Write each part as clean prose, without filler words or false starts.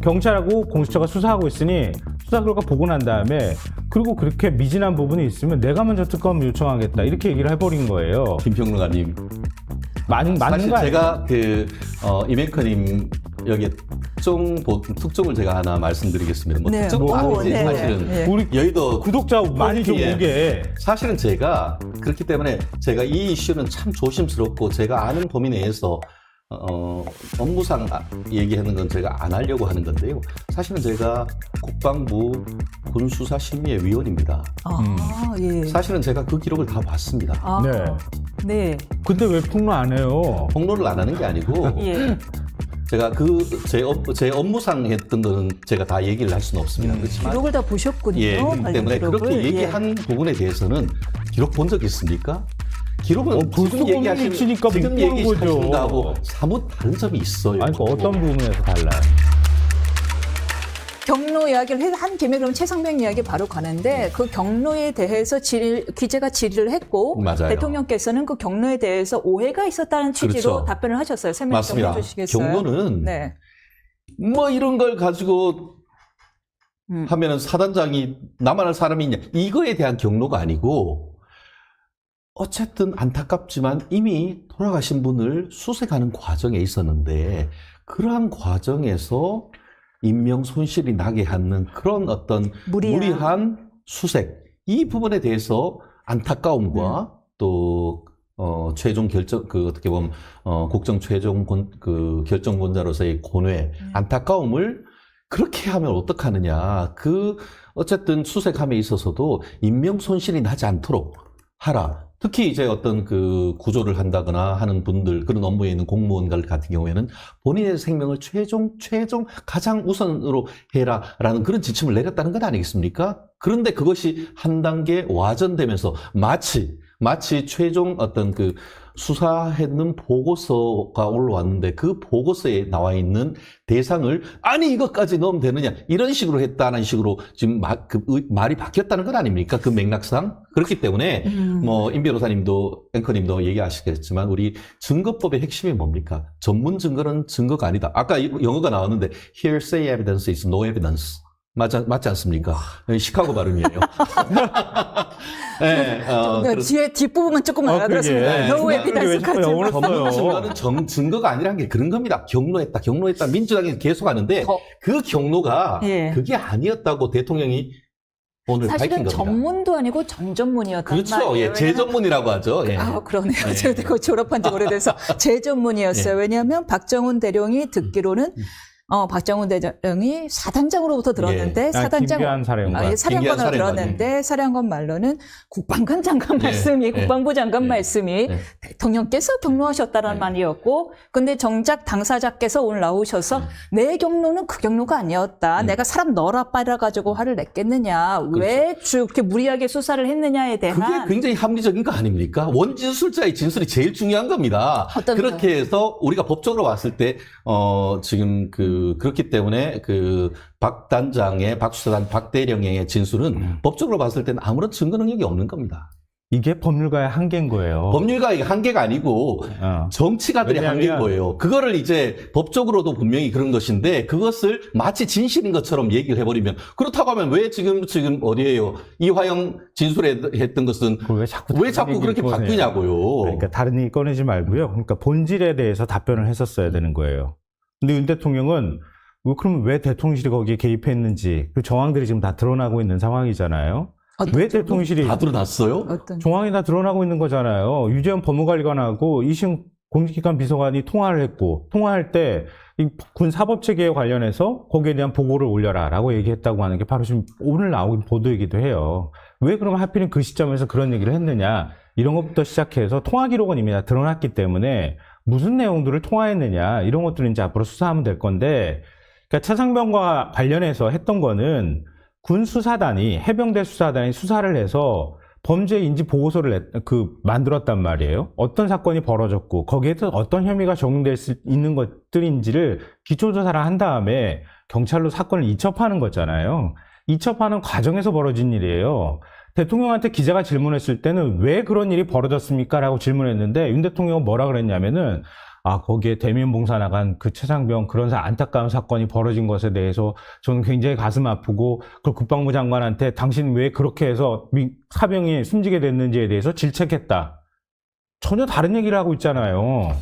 경찰하고 공수처가 수사하고 있으니 수사 결과 보고 난 다음에 그리고 그렇게 미진한 부분이 있으면 내가 먼저 특검을 요청하겠다 이렇게 얘기를 해버린 거예요. 김평론가님. 맞는 사실 거 아니에요? 제가 이메이커님 여기 특종을 제가 하나 말씀드리겠습니다. 뭐 네. 특종도 아니지 네. 사실은. 네. 우리 여의도 구독자 많이 좀 예. 오게. 사실은 제가 그렇기 때문에 제가 이 이슈는 참 조심스럽고 제가 아는 범위 내에서 업무상 얘기하는 건 제가 안 하려고 하는 건데요. 사실은 제가 국방부 군수사심의회 위원입니다. 예. 사실은 제가 그 기록을 다 봤습니다. 아, 네. 네. 근데 왜 폭로 안 해요? 폭로를 안 하는 게 아니고 예. 제가 제 업무상 했던 거는 제가 다 얘기를 할 수는 없습니다. 그렇지만 기록을 다 보셨군요. 예, 그렇기 관련 때문에 기록을. 그렇게 예. 얘기한 부분에 대해서는 기록 본 적 있습니까? 기록은 벌써 지금 얘기하시는 있으니까 지금 못 보는 얘기하시는 거죠. 거하고 사뭇 다른 점이 있어요. 아니, 그 어떤 부분에서 달라요? 경로 이야기를 한 김에 그럼 최상병 이야기 바로 가는데 그 경로에 대해서 기재가 질의를 했고 맞아요. 대통령께서는 그 경로에 대해서 오해가 있었다는 취지로 그렇죠. 답변을 하셨어요. 설명 좀 맞습니다. 해주시겠어요? 경로는 네. 뭐 이런 걸 가지고 하면은 사단장이 나만 할 사람이 있냐 이거에 대한 경로가 아니고 어쨌든 안타깝지만 이미 돌아가신 분을 수색하는 과정에 있었는데 그러한 과정에서 인명 손실이 나게 하는 그런 어떤 무리한 수색 이 부분에 대해서 안타까움과 또 최종 결정 어떻게 보면 국정 최종 결정권자로서의 고뇌 안타까움을 그렇게 하면 어떡하느냐 어쨌든 수색함에 있어서도 인명 손실이 나지 않도록 하라. 특히 이제 어떤 구조를 한다거나 하는 분들, 그런 업무에 있는 공무원들 같은 경우에는 본인의 생명을 최종 가장 우선으로 해라라는 그런 지침을 내렸다는 것 아니겠습니까? 그런데 그것이 한 단계 와전되면서 마치 최종 어떤 수사했는 보고서가 올라왔는데 그 보고서에 나와 있는 대상을 아니 이것까지 넣으면 되느냐 이런 식으로 했다는 식으로 지금 말이 바뀌었다는 것 아닙니까? 그 맥락상 그렇기 때문에 뭐 임 변호사님도 앵커님도 얘기하시겠지만 우리 증거법의 핵심이 뭡니까? 전문 증거는 증거가 아니다. 아까 영어가 나왔는데 hearsay evidence is no evidence. 맞지 않습니까? 시카고 발음이에요. 네, 뒤에 뒷부분만 조금 알아들었습니다. No evidence까지. 전문 증거는 증거가 아니라는 게 그런 겁니다. 경로했다. 민주당이 계속 하는데 그 경로가 그게 아니었다고 대통령이 오늘 밝힌 사실은 겁니다. 전문도 아니고 전전문이었단 그렇죠. 말이에요. 예, 제전문이라고 하죠. 예. 그러네요. 제가 졸업한 지 오래돼서 제전문이었어요. 왜냐하면 박정훈 대령이 듣기로는 박정훈 대령이 사단장으로부터 들었는데 김기한 사령관. 사령관으로 들었는데 사령관 말로는 국방관 장관 말씀이 국방부 장관 말씀이 대통령께서 경로하셨다는 말이었고 근데 정작 당사자께서 오늘 나오셔서 내 경로는 그 경로가 아니었다. 내가 사람 넣어라 빨아가지고 화를 냈겠느냐. 왜 이렇게 무리하게 수사를 했느냐에 대한 그게 굉장히 합리적인 거 아닙니까? 원진술자의 진술이 제일 중요한 겁니다. 그렇게 해서 우리가 법적으로 봤을 때 지금 그렇기 때문에 박 단장의 박수사단 박 대령의 진술은 법적으로 봤을 때는 아무런 증거 능력이 없는 겁니다. 이게 법률가의 한계인 거예요. 법률가의 한계가 아니고 정치가들의 한계인 거예요. 그거를 이제 법적으로도 분명히 그런 것인데 그것을 마치 진실인 것처럼 얘기를 해버리면 그렇다고 하면 왜 지금 어디에요? 이화영 진술했던 것은 왜 자꾸 그렇게 바뀌냐고요. 그러니까 다른 얘기 꺼내지 말고요. 그러니까 본질에 대해서 답변을 했었어야 되는 거예요. 근데 윤 대통령은 그럼 왜 대통령실이 거기에 개입했는지 그 정황들이 지금 다 드러나고 있는 상황이잖아요. 왜 대통령실이 다 드러났어요? 정황이 다 드러나고 있는 거잖아요. 유재현 법무관리관하고 이시영 공직기관 비서관이 통화를 했고 통화할 때 군 사법체계에 관련해서 거기에 대한 보고를 올려라라고 얘기했다고 하는 게 바로 지금 오늘 나온 보도이기도 해요. 왜 그럼 하필은 그 시점에서 그런 얘기를 했느냐 이런 것부터 시작해서 통화 기록은 이미 다 드러났기 때문에 무슨 내용들을 통화했느냐 이런 것들은 이제 앞으로 수사하면 될 건데 그러니까 차상병과 관련해서 했던 거는 군 수사단이 해병대 수사단이 수사를 해서 범죄 인지 보고서를 만들었단 말이에요. 어떤 사건이 벌어졌고 거기에서 어떤 혐의가 적용될 수 있는 것들인지를 기초조사를 한 다음에 경찰로 사건을 이첩하는 거잖아요. 이첩하는 과정에서 벌어진 일이에요. 대통령한테 기자가 질문했을 때는 왜 그런 일이 벌어졌습니까? 라고 질문했는데 윤 대통령은 뭐라 그랬냐면은 거기에 대면 봉사 나간 그 최상병 그런 안타까운 사건이 벌어진 것에 대해서 저는 굉장히 가슴 아프고 그 국방부 장관한테 당신 왜 그렇게 해서 사병이 숨지게 됐는지에 대해서 질책했다. 전혀 다른 얘기를 하고 있잖아요.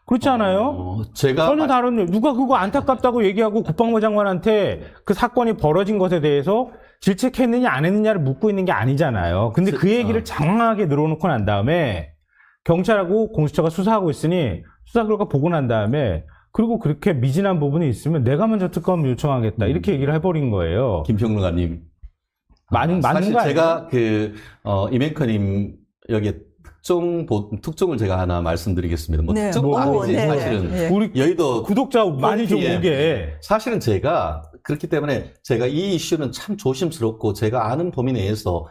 그렇지 않아요? 제가 전혀 다른, 누가 그거 안타깝다고 얘기하고 국방부 장관한테 그 사건이 벌어진 것에 대해서 질책했느냐 안 했느냐를 묻고 있는 게 아니잖아요. 근데 그 얘기를 장황하게 늘어놓고 난 다음에 경찰하고 공수처가 수사하고 있으니 수사 결과 보고 난 다음에 그리고 그렇게 미진한 부분이 있으면 내가 먼저 특검을 요청하겠다. 이렇게 얘기를 해버린 거예요. 김평론가님. 맞는 사실 거 아니에요? 제가 이맹커님 여기 특종을 제가 하나 말씀드리겠습니다. 뭐 네. 특종도 아니지 네. 사실은. 네. 우리 여의도 구독자 많이 좀 예. 오게. 사실은 제가 그렇기 때문에 제가 이 이슈는 참 조심스럽고 제가 아는 범위 내에서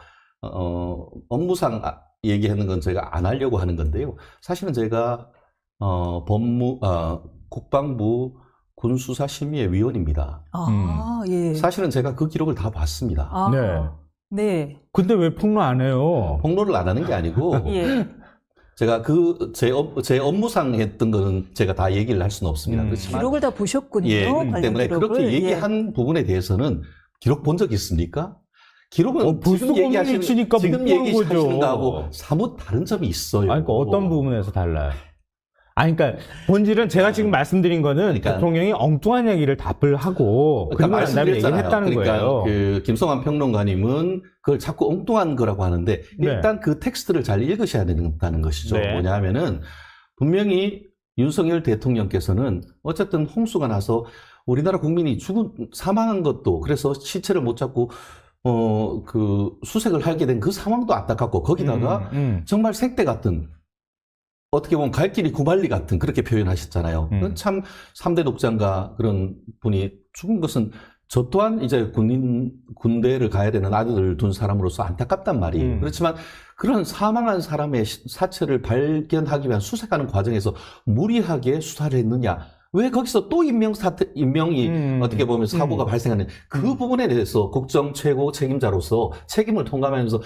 업무상 얘기하는 건 제가 안 하려고 하는 건데요. 사실은 제가 국방부 군수사심의회 위원입니다. 예. 사실은 제가 그 기록을 다 봤습니다. 네. 근데 왜 폭로 안 해요? 폭로를 안 하는 게 아니고 예. 제가 제 업무상 했던 거는 제가 다 얘기를 할 수는 없습니다. 그렇지만 기록을 다 보셨군요. 예, 그렇기 관련 때문에 기록을. 그렇게 얘기한 부분에 대해서는 기록 본 적 있습니까? 기록은 벌써 지금 얘기하시는 치니까 지금 못 보는 얘기하시는 거죠. 거하고 사뭇 다른 점이 있어요. 아니, 그러니까 어떤 부분에서 달라요? 그러니까 본질은 제가 지금 말씀드린 거는 그러니까. 대통령이 엉뚱한 얘기를 답을 하고 그리고 난 다음에 얘기를 했다는 거예요. 그 김성환 평론가님은 그걸 자꾸 엉뚱한 거라고 하는데 일단 그 텍스트를 잘 읽으셔야 된다는 것이죠. 네. 뭐냐 하면은 분명히 윤석열 대통령께서는 어쨌든 홍수가 나서 우리나라 국민이 사망한 것도 그래서 시체를 못 찾고 그 수색을 하게 된 그 상황도 안타깝고 거기다가 정말 생떼 같은 어떻게 보면 갈 길이 구발리 같은 그렇게 표현하셨잖아요. 참 3대 독장가 그런 분이 죽은 것은 저 또한 이제 군대를 가야 되는 아들을 둔 사람으로서 안타깝단 말이에요. 그렇지만 그런 사망한 사람의 사체를 발견하기 위한 수색하는 과정에서 무리하게 수사를 했느냐. 왜 거기서 또 인명이 어떻게 보면 사고가 발생하는 그 부분에 대해서 국정 최고 책임자로서 책임을 통감하면서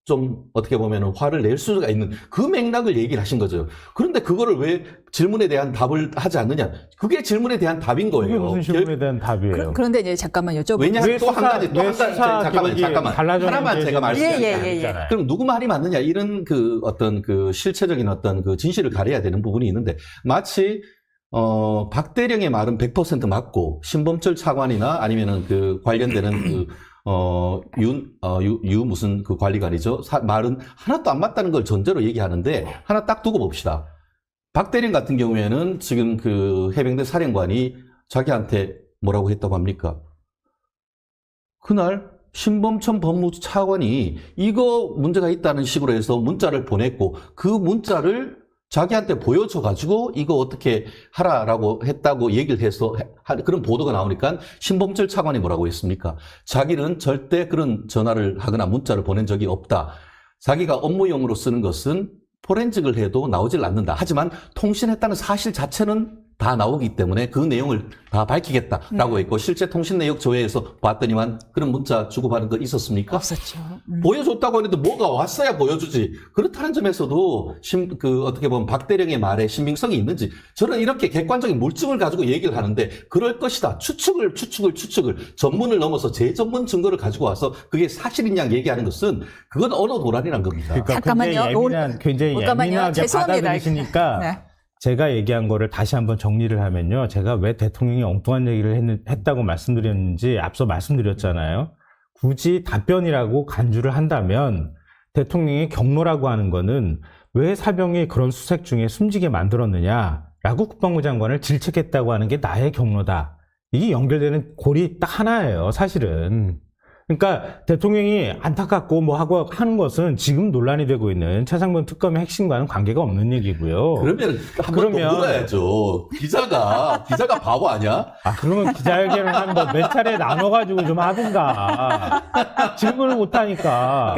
좀 어떻게 보면 화를 낼 수가 있는 그 맥락을 얘기를 하신 거죠. 그런데 그거를 왜 질문에 대한 답을 하지 않느냐. 그게 질문에 대한 답인 그게 거예요. 무슨 질문에 대한 답이에요? 그런데 이제 잠깐만 여쭤볼게요. 왜냐하면 또 한 가지, 잠깐만. 하나만 제가 말씀드릴게요. 예. 그럼 누구 말이 맞느냐. 이런 그 어떤 그 실체적인 어떤 그 진실을 가려야 되는 부분이 있는데 마치 박대령의 말은 100% 맞고 신범철 차관이나 아니면은 그 관련되는 무슨 그 관리관이죠. 말은 하나도 안 맞다는 걸 전제로 얘기하는데 하나 딱 두고 봅시다. 박대령 같은 경우에는 지금 그 해병대 사령관이 자기한테 뭐라고 했다고 합니까? 그날 신범천 법무차관이 이거 문제가 있다는 식으로 해서 문자를 보냈고 그 문자를 자기한테 보여줘가지고 이거 어떻게 하라라고 했다고 얘기를 해서 그런 보도가 나오니까 신범철 차관이 뭐라고 했습니까? 자기는 절대 그런 전화를 하거나 문자를 보낸 적이 없다. 자기가 업무용으로 쓰는 것은 포렌직을 해도 나오질 않는다. 하지만 통신했다는 사실 자체는 다 나오기 때문에 그 내용을 다 밝히겠다라고 했고 실제 통신 내역 조회에서 봤더니만 그런 문자 주고받은 거 있었습니까? 없었죠. 보여줬다고 하는데 뭐가 왔어야 보여주지. 그렇다는 점에서도 어떻게 보면 박대령의 말에 신빙성이 있는지 저는 이렇게 객관적인 물증을 가지고 얘기를 하는데 그럴 것이다. 추측을 전문을 넘어서 제전문 증거를 가지고 와서 그게 사실이냐 얘기하는 것은 그건 언어 도란이란 겁니다. 그러니까 잠깐만요. 굉장히 예민하게 죄송합니다. 받아들이시니까 네. 제가 얘기한 거를 다시 한번 정리를 하면요. 제가 왜 대통령이 엉뚱한 얘기를 했다고 말씀드렸는지 앞서 말씀드렸잖아요. 굳이 답변이라고 간주를 한다면 대통령의 경로라고 하는 거는 왜 사병이 그런 수색 중에 숨지게 만들었느냐라고 국방부 장관을 질책했다고 하는 게 나의 경로다. 이게 연결되는 골이 딱 하나예요. 사실은. 그러니까 대통령이 안타깝고 뭐 하고 하는 것은 지금 논란이 되고 있는 최상병 특검의 핵심과는 관계가 없는 얘기고요. 그러면 한번 더 물어야죠. 기자가 바보 아니야? 그러면 기자회견을 한 번 몇 차례 나눠가지고 좀 하든가. 질문을 못 하니까.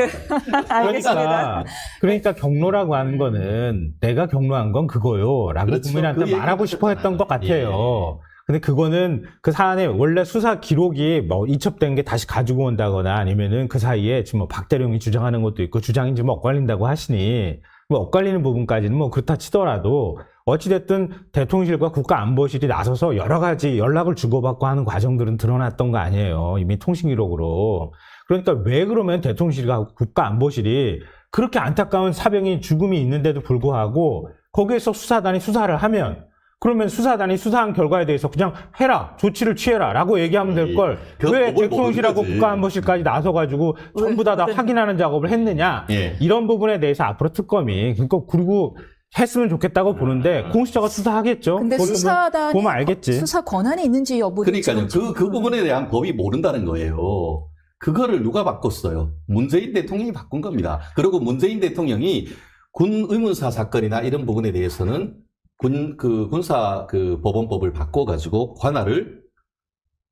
알겠습니다. 그러니까 경로라고 하는 거는 내가 경로한 건 그거요. 라고 그렇죠. 국민한테 그 말하고 싶어 했던 것 같아요. 근데 그거는 그 사안에 원래 수사 기록이 뭐 이첩된 게 다시 가지고 온다거나 아니면은 그 사이에 지금 뭐 박대령이 주장하는 것도 있고 주장이 좀 엇갈린다고 하시니 뭐 엇갈리는 부분까지는 뭐 그렇다 치더라도 어찌됐든 대통령실과 국가안보실이 나서서 여러 가지 연락을 주고받고 하는 과정들은 드러났던 거 아니에요. 이미 통신기록으로. 그러니까 왜 그러면 대통령실과 국가안보실이 그렇게 안타까운 사병이 죽음이 있는데도 불구하고 거기에서 수사단이 수사를 하면 그러면 수사단이 수사한 결과에 대해서 그냥 해라, 조치를 취해라 라고 얘기하면 될 걸 왜 대통령실하고 국가안보실까지 나서가지고 전부 다 확인하는 작업을 했느냐. 예. 이런 부분에 대해서 앞으로 특검이 그리고 했으면 좋겠다고 보는데 공수처가 수사하겠죠. 근데 그것도 수사단이 보면 알겠지. 수사 권한이 있는지 여부도 그러니까요. 지금 그 부분에 대한 법이 모른다는 거예요. 그거를 누가 바꿨어요? 문재인 대통령이 바꾼 겁니다. 그리고 문재인 대통령이 군 의문사 사건이나 이런 부분에 대해서는 군사 법원법을 바꿔가지고 관할을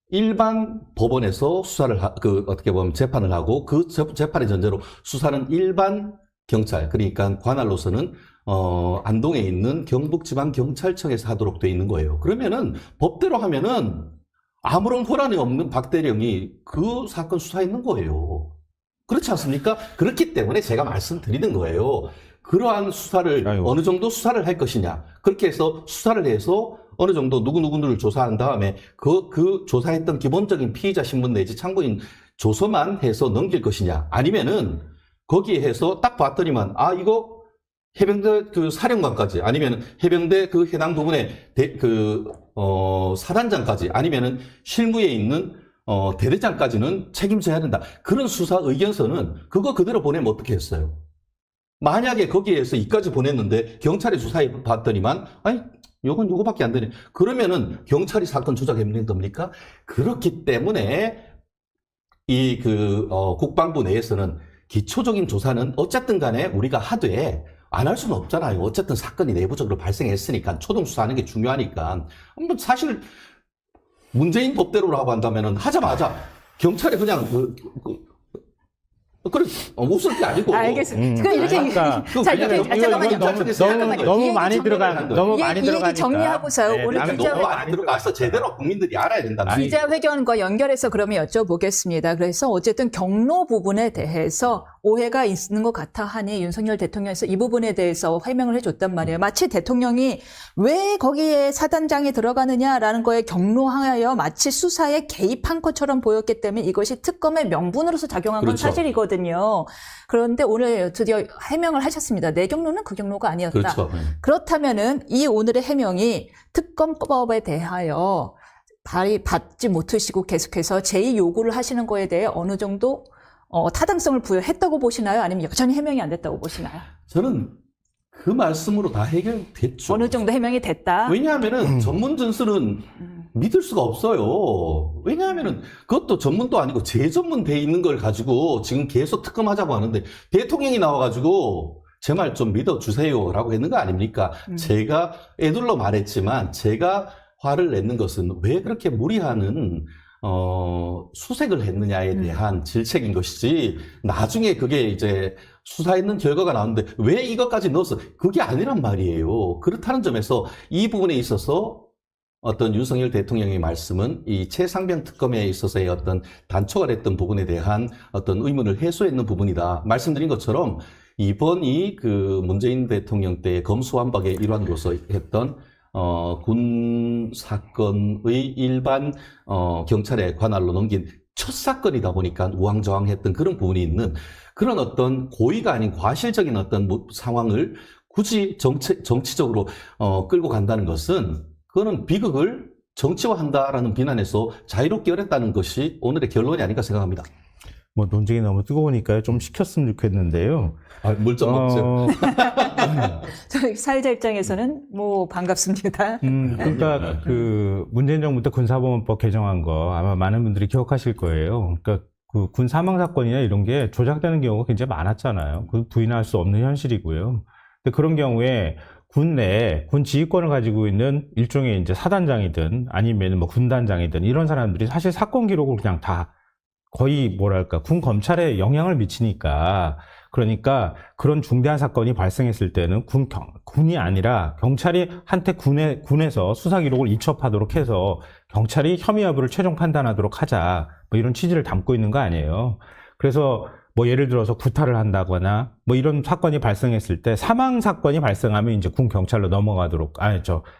일반 법원에서 수사를 어떻게 보면 재판을 하고 그 재판의 전제로 수사는 일반 경찰, 그러니까 관할로서는 안동에 있는 경북지방경찰청에서 하도록 돼 있는 거예요. 그러면은 법대로 하면은 아무런 권한이 없는 박 대령이 그 사건 수사했는 거예요. 그렇지 않습니까? 그렇기 때문에 제가 말씀드리는 거예요. 그러한 수사를 어느 정도 수사를 할 것이냐. 그렇게 해서 수사를 해서 어느 정도 누구누구를 조사한 다음에 그 조사했던 기본적인 피의자 신분 내지 참고인 조서만 해서 넘길 것이냐. 아니면은 거기에 해서 딱 봤더니만 이거 해병대 사령관까지 아니면은 해병대 해당 부분에 사단장까지 아니면은 실무에 있는 대대장까지는 책임져야 된다. 그런 수사 의견서는 그거 그대로 보내면 어떻게 했어요? 만약에 거기에서 이까지 보냈는데 경찰이 수사해 봤더니만 요건 요거밖에 안 되네. 그러면은 경찰이 사건 조작해낸 겁니까? 그렇기 때문에 국방부 내에서는 기초적인 조사는 어쨌든 간에 우리가 하되 안 할 수는 없잖아요. 어쨌든 사건이 내부적으로 발생했으니까 초동 수사하는 게 중요하니까. 사실 문재인 법대로라고 한다면은 하자마자 경찰이 그냥 웃을 게 아니고. 알겠습니다. 그럼 이렇게 자, 잠깐만요. 너무 많이 들어가니까. 얘기 정리하고서요. 네, 우리 너무 많이 들어가서 제대로 국민들이 알아야 된다. 기자회견과 연결해서 그러면 여쭤보겠습니다. 그래서 어쨌든 경로 부분에 대해서 오해가 있는 것 같아 하니 윤석열 대통령에서 이 부분에 대해서 해명을 해줬단 말이에요. 마치 대통령이 왜 거기에 사단장이 들어가느냐라는 거에 경로하여 마치 수사에 개입한 것처럼 보였기 때문에 이것이 특검의 명분으로서 작용한 건 그렇죠. 사실이거든요. 그런데 오늘 드디어 해명을 하셨습니다. 내 경로는 그 경로가 아니었다. 그렇죠. 그렇다면은 이 오늘의 해명이 특검법에 대하여 받지 못하시고 계속해서 제2 요구를 하시는 거에 대해 어느 정도 타당성을 부여했다고 보시나요? 아니면 여전히 해명이 안 됐다고 보시나요? 저는 그 말씀으로 다 해결됐죠. 어느 정도 해명이 됐다? 왜냐하면은 전문 전술은 믿을 수가 없어요. 왜냐하면은 그것도 전문도 아니고 재전문돼 있는 걸 가지고 지금 계속 특검하자고 하는데 대통령이 나와가지고 제 말 좀 믿어주세요라고 했는 거 아닙니까? 제가 애둘러 말했지만 제가 화를 내는 것은 왜 그렇게 무리하는 수색을 했느냐에 대한 질책인 것이지 나중에 그게 이제 수사했는 결과가 나오는데 왜 이것까지 넣었어? 그게 아니란 말이에요. 그렇다는 점에서 이 부분에 있어서 어떤 윤석열 대통령의 말씀은 이 최상병 특검에 있어서의 어떤 단초가 됐던 부분에 대한 어떤 의문을 해소했는 부분이다. 말씀드린 것처럼 이번이 문재인 대통령 때 검수완박의 일환으로서 했던 군 사건의 일반 경찰의 관할로 넘긴 첫 사건이다 보니까 우왕좌왕했던 그런 부분이 있는 그런 어떤 고의가 아닌 과실적인 어떤 상황을 굳이 정치적으로 끌고 간다는 것은 그거는 비극을 정치화한다라는 비난에서 자유롭게 열었다는 것이 오늘의 결론이 아닌가 생각합니다. 논쟁이 너무 뜨거우니까요. 좀 식혔으면 좋겠는데요. 물 좀 먹죠. 저희 사회자 입장에서는 반갑습니다. 그러니까 문재인 정부 때 군사법원법 개정한 거 아마 많은 분들이 기억하실 거예요. 그러니까 군 사망 사건이나 이런 게 조작되는 경우가 굉장히 많았잖아요. 그 부인할 수 없는 현실이고요. 근데 그런 경우에 군 내에 군 지휘권을 가지고 있는 일종의 이제 사단장이든 아니면 군단장이든 이런 사람들이 사실 사건 기록을 그냥 다 거의 군 검찰에 영향을 미치니까 그러니까 그런 중대한 사건이 발생했을 때는 군이 아니라 경찰이 한테 군에서 수사 기록을 이첩하도록 해서 경찰이 혐의 여부를 최종 판단하도록 하자 이런 취지를 담고 있는 거 아니에요. 그래서 뭐 예를 들어서 구타를 한다거나 뭐 이런 사건이 발생했을 때 사망 사건이 발생하면 이제 군 경찰로 넘어가도록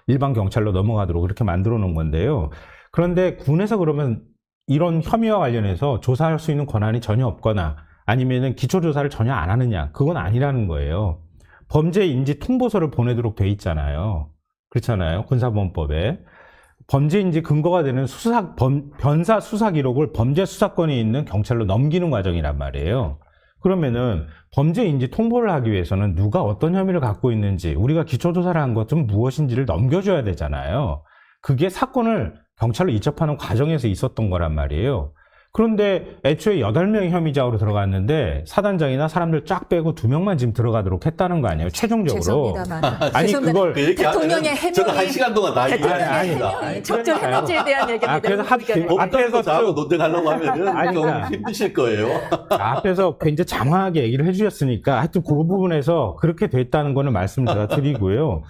일반 경찰로 넘어가도록 그렇게 만들어 놓은 건데요. 그런데 군에서 그러면 이런 혐의와 관련해서 조사할 수 있는 권한이 전혀 없거나 아니면은 기초 조사를 전혀 안 하느냐? 그건 아니라는 거예요. 범죄 인지 통보서를 보내도록 돼 있잖아요. 그렇잖아요. 군사범법에. 범죄인지 근거가 되는 변사 수사 기록을 범죄 수사권이 있는 경찰로 넘기는 과정이란 말이에요. 그러면은 범죄인지 통보를 하기 위해서는 누가 어떤 혐의를 갖고 있는지 우리가 기초조사를 한 것은 무엇인지를 넘겨줘야 되잖아요. 그게 사건을 경찰로 이첩하는 과정에서 있었던 거란 말이에요. 그런데 애초에 8명이 혐의자로 들어갔는데 사단장이나 사람들 쫙 빼고 2명만 지금 들어가도록 했다는 거 아니에요? 최종적으로. 죄송합니다만. 아니, 죄송합니다. 그걸 그 얘기 대통령의 하면은 저는 해명이 1시간 동안 다 대통령의 얘기합니다. 해명이 적절 해명지에 대한 얘기입니다. 그래서 앞에서 저하고 논쟁하려고 하면은 아니, 좀 그러니까. 힘드실 거예요. 앞에서 굉장히 장황하게 얘기를 해주셨으니까 하여튼 그 부분에서 그렇게 됐다는 거는 말씀 제가 드리고요.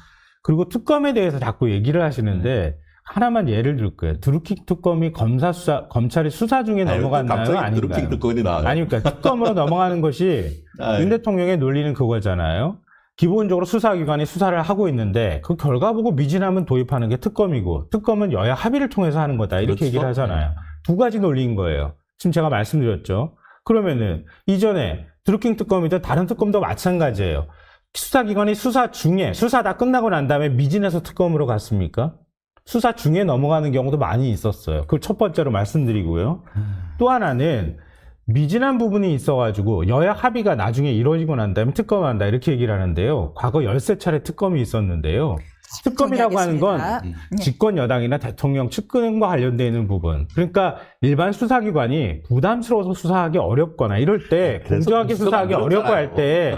그리고 특검에 대해서 자꾸 얘기를 하시는데 하나만 예를 들 거예요. 드루킹 특검이 검찰이 수사 중에 넘어갔나요? 갑자기 아닌가요? 드루킹 특검이 나와요. 아니, 그러니까 특검으로 넘어가는 것이 윤 대통령의 논리는 그거잖아요. 기본적으로 수사기관이 수사를 하고 있는데 그 결과 보고 미진하면 도입하는 게 특검이고 특검은 여야 합의를 통해서 하는 거다. 이렇게 그렇죠. 얘기를 하잖아요. 두 가지 논리인 거예요. 지금 제가 말씀드렸죠. 그러면은 이전에 드루킹 특검이든 다른 특검도 마찬가지예요. 수사기관이 수사 중에 수사 다 끝나고 난 다음에 미진해서 특검으로 갔습니까? 수사 중에 넘어가는 경우도 많이 있었어요. 그걸 첫 번째로 말씀드리고요. 또 하나는 미진한 부분이 있어가지고 여야 합의가 나중에 이루어지고 난 다음에 특검한다 이렇게 얘기를 하는데요. 과거 13차례 특검이 있었는데요. 특검이라고 하는 건 집권 여당이나 대통령 측근과 관련되어 있는 부분. 그러니까 일반 수사기관이 부담스러워서 수사하기 어렵거나 이럴 때 공정하게 수사하기 어렵고 할 때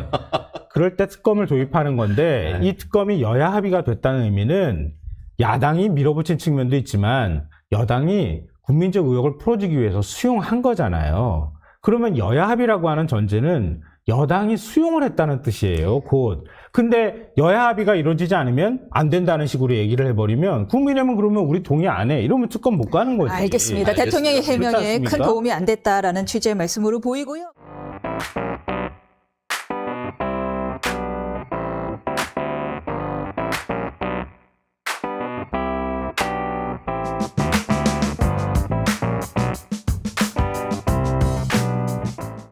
그럴 때 특검을 도입하는 건데 이 특검이 여야 합의가 됐다는 의미는 야당이 밀어붙인 측면도 있지만 여당이 국민적 의혹을 풀어주기 위해서 수용한 거잖아요. 그러면 여야 합의라고 하는 전제는 여당이 수용을 했다는 뜻이에요, 곧. 근데 여야 합의가 이루어지지 않으면 안 된다는 식으로 얘기를 해버리면 국민의힘은 그러면 우리 동의 안 해. 이러면 특검 못 가는 거지. 알겠습니다. 알겠습니다. 대통령의 그렇지 해명에 큰 않습니까? 도움이 안 됐다라는 취지의 말씀으로 보이고요.